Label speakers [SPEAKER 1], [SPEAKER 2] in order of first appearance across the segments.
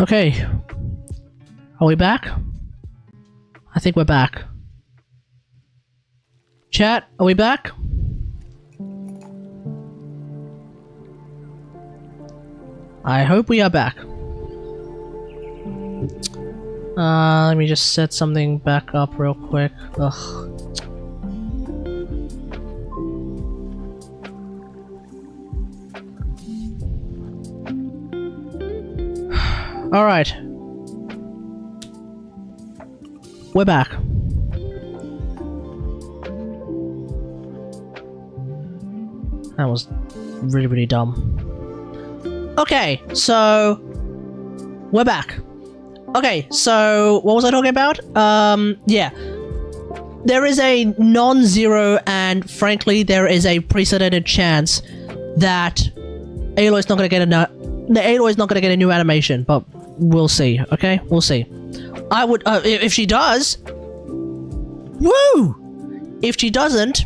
[SPEAKER 1] Okay. Are we back? I think we're back. Chat, are we back? I hope we are back. Let me just set something back up real quick. Ugh. Alright. We're back. That was really, really dumb. Okay, so... we're back. Okay, so what was I talking about? Yeah. There is a non-zero and frankly there is a precedented chance that Aloy's not gonna get Aloy's not gonna get a new animation, but we'll see, okay? We'll see. I would, if she does... woo! If she doesn't...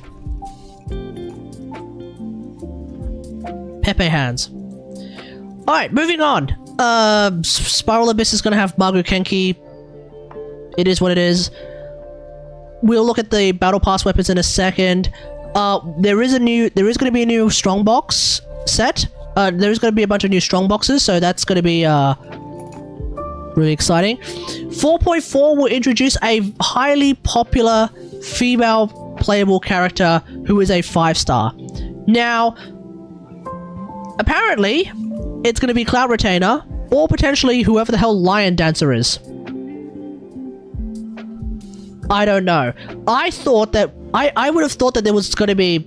[SPEAKER 1] Pepe hands. Alright, moving on. Spiral Abyss is gonna have Magu Kenki. It is what it is. We'll look at the Battle Pass weapons in a second. There is gonna be a new Strongbox set. There's gonna be a bunch of new Strongboxes, so that's gonna be, really exciting. 4.4 will introduce a highly popular female playable character who is a 5-star. Now, apparently, it's going to be Cloud Retainer, or potentially whoever the hell Lion Dancer is. I don't know. I thought that... I would have thought that there was going to be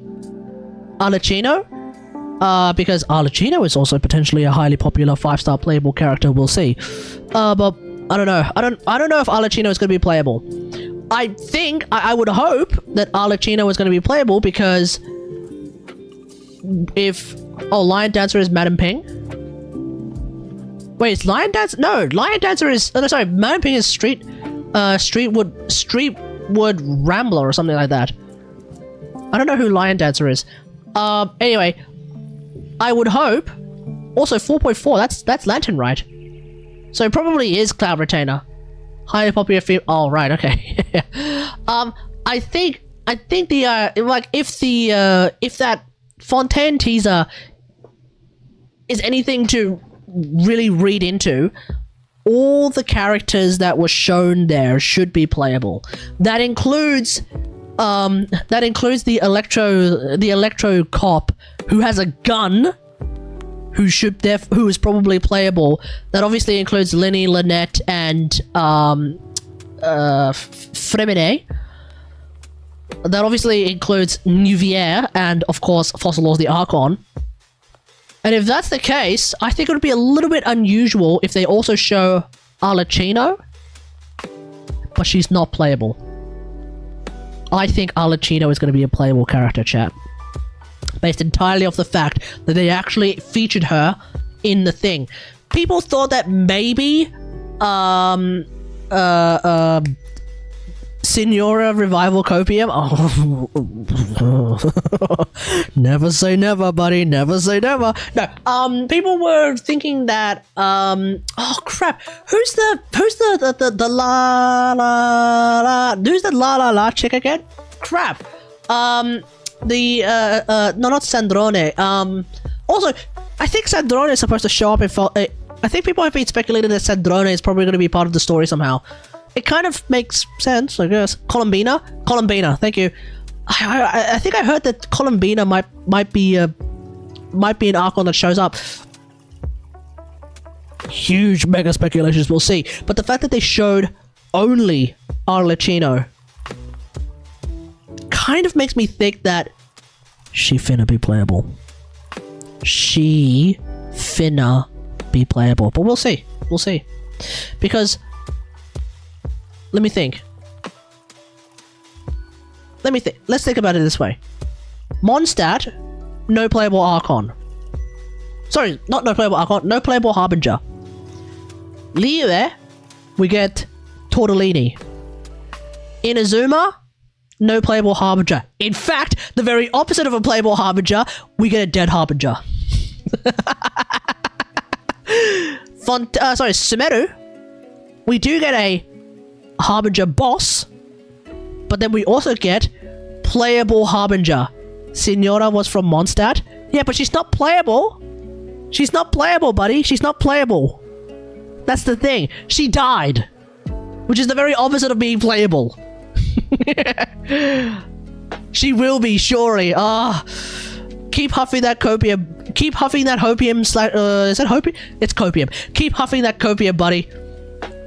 [SPEAKER 1] Arlecchino, because Arlecchino is also potentially a highly popular 5-star playable character, we'll see. But I don't know. I don't know if Arlecchino is going to be playable. I think... I would hope that Arlecchino is going to be playable because... if... oh, Lion Dancer is Madam Ping? Wait, is Lion Dancer... no, Lion Dancer is... oh, no, sorry, Madam Ping is Streetwood Rambler or something like that. I don't know who Lion Dancer is. Anyway, I would hope... also, 4.4, that's Lantern, right? So it probably is Cloud Retainer. Highly popular female... oh, right, okay. I think the, like, if that Fontaine teaser is anything to really read into, all the characters that were shown there should be playable. That includes the Electro cop who has a gun, who is probably playable. That obviously includes Linny, Lynette, and Fremine. That obviously includes Nuvier and, of course, Fossil Laws the Archon. And if that's the case, I think it would be a little bit unusual if they also show Arlecchino, but she's not playable. I think Arlecchino is going to be a playable character, chat. Based entirely off the fact that they actually featured her in the thing. People thought that maybe, Signora Revival Copium? Oh. Never say never, buddy. Never say never. No, people were thinking that, oh crap. Who's the la la la? Who's the la la la chick again? Crap. No, not Sandrone. Also, I think Sandrone is supposed to show up in I think people have been speculating that Sandrone is probably going to be part of the story somehow. It kind of makes sense, I guess. Columbina, thank you. I think I heard that Columbina might be an Archon that shows up. Huge mega speculations, we'll see. But the fact that they showed only Arlecchino kind of makes me think that she finna be playable. She finna be playable. But we'll see. We'll see. Because... let me think. Let's think about it this way. Mondstadt, no playable Archon. Sorry, not no playable Archon, no playable Harbinger. Liyue, we get Tortellini. Inazuma, no playable Harbinger. In fact, the very opposite of a playable Harbinger, we get a dead Harbinger. Sumeru, we do get a Harbinger boss, but then we also get playable Harbinger. Signora was from Mondstadt. Yeah, but she's not playable. She's not playable, buddy. She's not playable. That's the thing. She died, which is the very opposite of being playable. She will be, surely. Keep huffing that copium. Keep huffing that hopium. Is that hopium? It's copium. Keep huffing that copium, buddy.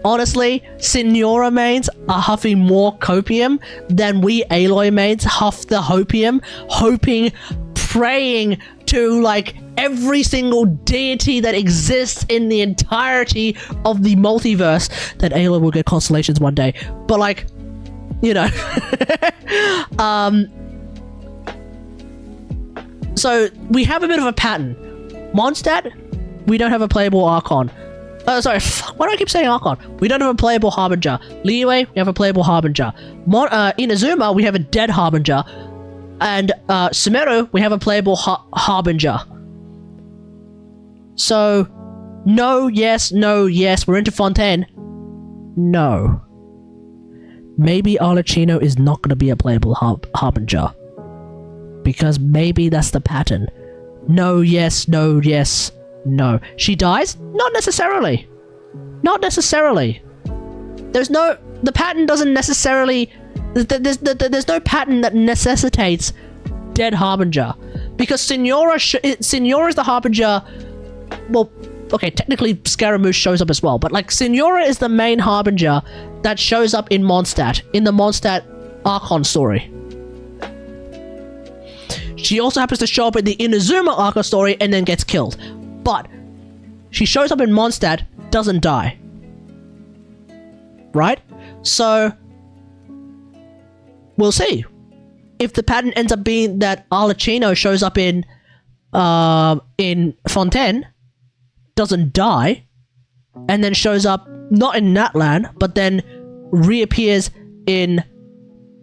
[SPEAKER 1] Honestly, Signora mains are huffing more copium than we Aloy mains huff the hopium, hoping, praying to, like, every single deity that exists in the entirety of the multiverse that Aloy will get constellations one day. But, like, you know. So, we have a bit of a pattern. Mondstadt, we don't have a playable Archon. Sorry, why do I keep saying Archon? We don't have a playable Harbinger. Liyue, we have a playable Harbinger. Inazuma, we have a dead Harbinger. And Sumeru, we have a playable Harbinger. So, no, yes, no, yes. We're into Fontaine. No. Maybe Arlecchino is not going to be a playable Harbinger. Because maybe that's the pattern. No, yes, no, yes, no. She dies? Not necessarily. Not necessarily. The pattern doesn't necessarily... There's no pattern that necessitates dead Harbinger. Because Signora is the Harbinger... Well, okay, technically Scaramouche shows up as well, but like Signora is the main Harbinger that shows up in Mondstadt, in the Mondstadt Archon story. She also happens to show up in the Inazuma Archon story and then gets killed. But she shows up in Mondstadt, doesn't die. Right? So we'll see. If the pattern ends up being that Arlecchino shows up in Fontaine, doesn't die, and then shows up not in Natlan, but then reappears in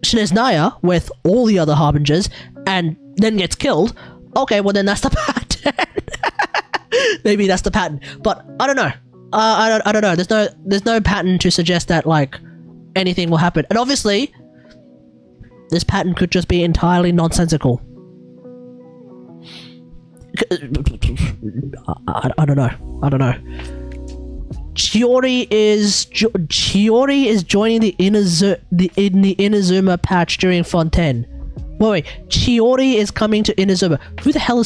[SPEAKER 1] Snezhnaya with all the other Harbingers, and then gets killed, okay, well then that's the pattern. Maybe that's the pattern, but I don't know. I don't know. There's no pattern to suggest that like anything will happen, and obviously this pattern could just be entirely nonsensical. I don't know. Chiori is joining the Inazuma patch during Fontaine. Wait, Chiori is coming to Inazuma. Who the hell is